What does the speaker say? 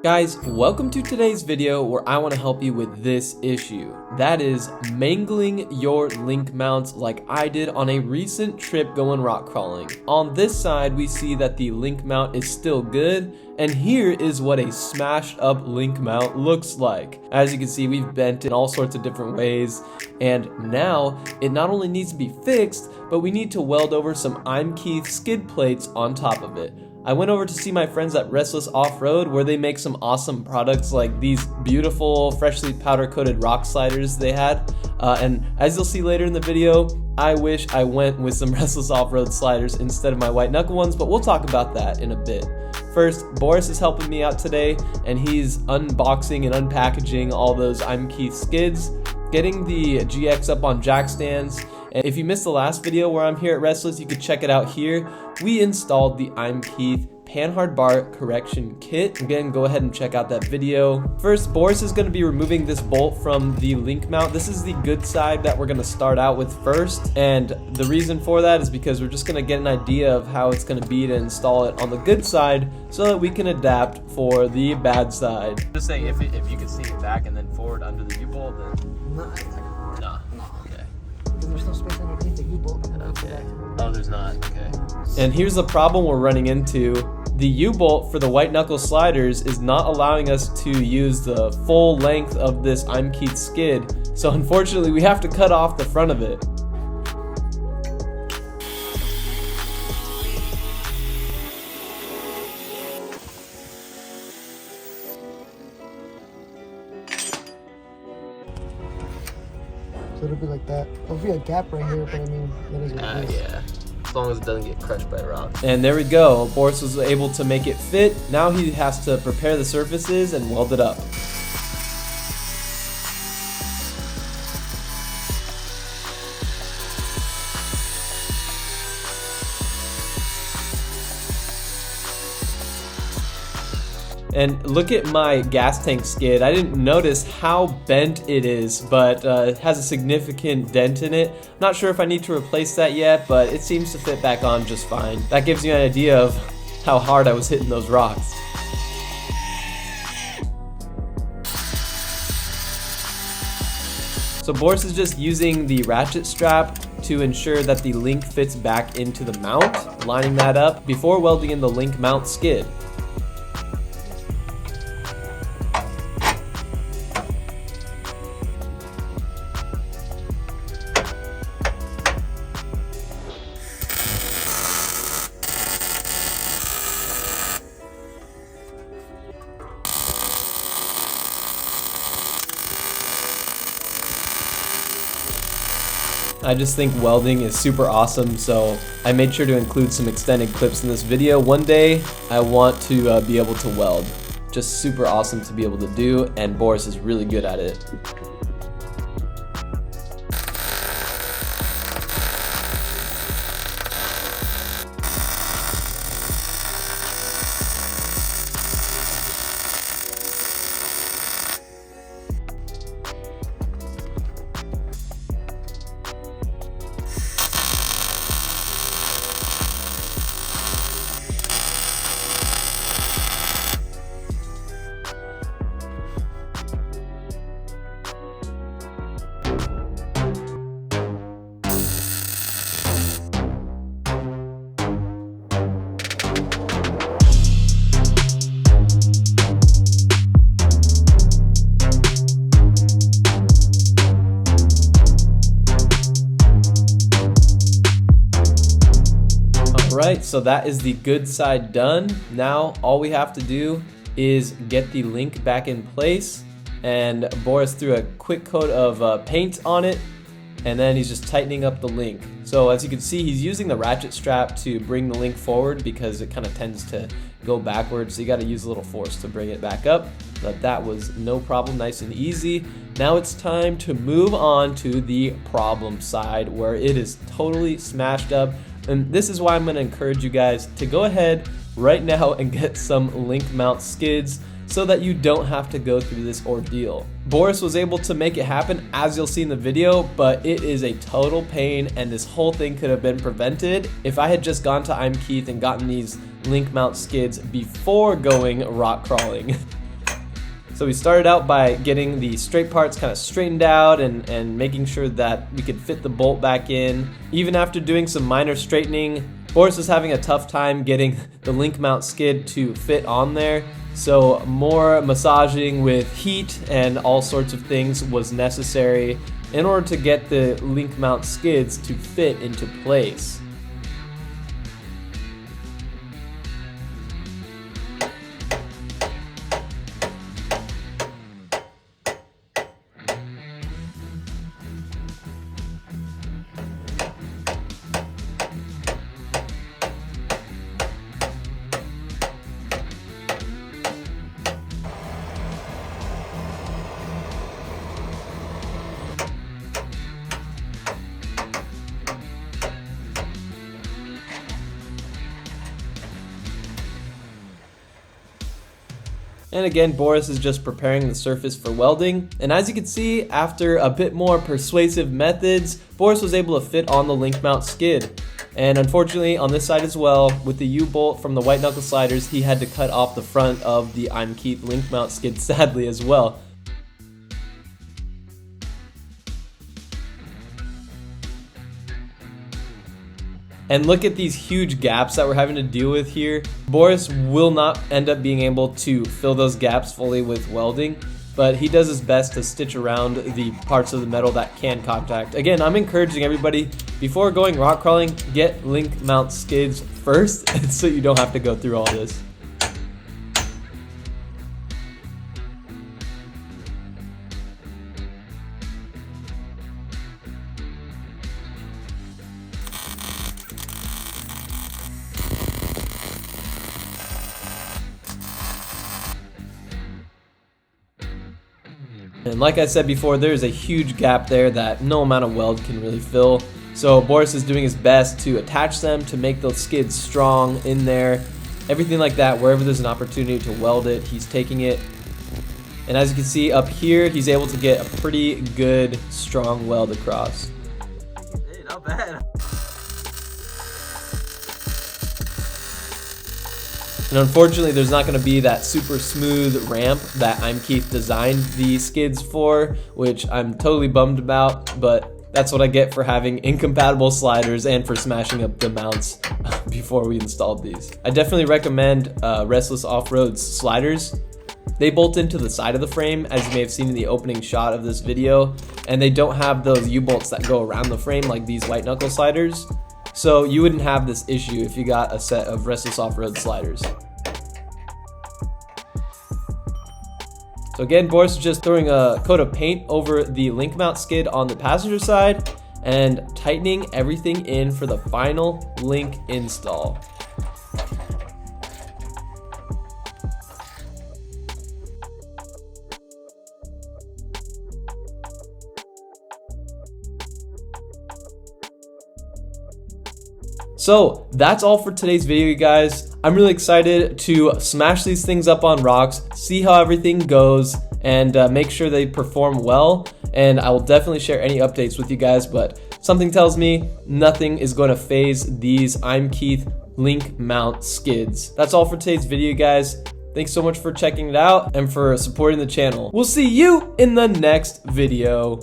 Guys, welcome to today's video where I want to help you with this issue. That is mangling your link mounts like I did on a recent trip going rock crawling. On this side, we see that the link mount is still good, and here is what a smashed up link mount looks like. As you can see, we've bent in all sorts of different ways, and now it not only needs to be fixed, but we need to weld over some Keith skid plates on top of it. I went over to see my friends at Restless Off-Road where they make some awesome products like these beautiful freshly powder coated rock sliders they had. And as you'll see later in the video, I wish I went with some Restless Off-Road sliders instead of my white knuckle ones, but we'll talk about that in a bit. First, Boris is helping me out today, and he's unboxing and unpackaging all those Keith skids, getting the GX up on jack stands. And if you missed the last video where I'm here at Restless, you could check it out here. We installed the Keith Panhard bar correction kit. Again, go ahead and check out that video. First, Boris is going to be removing this bolt from the link mount. This is the good side that we're going to start out with first. And the reason for that is because we're just going to get an idea of how it's going to be to install it on the good side so that we can adapt for the bad side. Just saying, if you could see it back and then forward under the U-bolt, then... No. Okay. There's no space underneath the U-bolt. Okay. Oh, there's not. Okay. And here's the problem we're running into. The U-bolt for the white knuckle sliders is not allowing us to use the full length of this Keith skid. So unfortunately, we have to cut off the front of it. So it'll be like that. There'll be a gap right here, but I mean, that is what it is. Yeah. As long as it doesn't get crushed by rocks. And there we go. Boris was able to make it fit. Now he has to prepare the surfaces and weld it up. And look at my gas tank skid. I didn't notice how bent it is, but it has a significant dent in it. Not sure if I need to replace that yet, but it seems to fit back on just fine. That gives you an idea of how hard I was hitting those rocks. So Boris is just using the ratchet strap to ensure that the link fits back into the mount, lining that up before welding in the link mount skid. I just think welding is super awesome, so I made sure to include some extended clips in this video. One day, I want to be able to weld. Just super awesome to be able to do, and Boris is really good at it. Alright, so that is the good side done. Now all we have to do is get the link back in place, and Boris threw a quick coat of paint on it, and then he's just tightening up the link. So as you can see, he's using the ratchet strap to bring the link forward because it kind of tends to go backwards, so you got to use a little force to bring it back up. But that was no problem, nice and easy. Now it's time to move on to the problem side where it is totally smashed up. And this is why I'm going to encourage you guys to go ahead right now and get some link mount skids so that you don't have to go through this ordeal. Boris was able to make it happen, as you'll see in the video, but it is a total pain, and this whole thing could have been prevented if I had just gone to Keith and gotten these link mount skids before going rock crawling. So we started out by getting the straight parts kind of straightened out and making sure that we could fit the bolt back in. Even after doing some minor straightening, Boris was having a tough time getting the link mount skid to fit on there. So more massaging with heat and all sorts of things was necessary in order to get the link mount skids to fit into place. And again, Boris is just preparing the surface for welding. And as you can see, after a bit more persuasive methods, Boris was able to fit on the link mount skid. And unfortunately, on this side as well, with the U-bolt from the white knuckle sliders, he had to cut off the front of the I'm Keith link mount skid, sadly as well. And look at these huge gaps that we're having to deal with here. Boris will not end up being able to fill those gaps fully with welding, but he does his best to stitch around the parts of the metal that can contact. Again, I'm encouraging everybody, before going rock crawling, get link mount skids first so you don't have to go through all this. And like I said before, there's a huge gap there that no amount of weld can really fill. So Boris is doing his best to attach them to make those skids strong in there. Everything like that, wherever there's an opportunity to weld it, he's taking it. And as you can see up here, he's able to get a pretty good strong weld across. Hey, not bad. And unfortunately, there's not going to be that super smooth ramp that I'm Keith designed the skids for, which I'm totally bummed about, but that's what I get for having incompatible sliders and for smashing up the mounts before we installed these. I definitely recommend Restless Off-Road's sliders. They bolt into the side of the frame, as you may have seen in the opening shot of this video, and they don't have those U-bolts that go around the frame like these white knuckle sliders. So you wouldn't have this issue if you got a set of Restless Off-Road sliders. So again, Boris is just throwing a coat of paint over the link mount skid on the passenger side and tightening everything in for the final link install. So that's all for today's video, you guys. I'm really excited to smash these things up on rocks, see how everything goes, and make sure they perform well. And I will definitely share any updates with you guys, but something tells me nothing is going to phase these I'm Keith link mount skids. That's all for today's video, guys. Thanks so much for checking it out and for supporting the channel. We'll see you in the next video.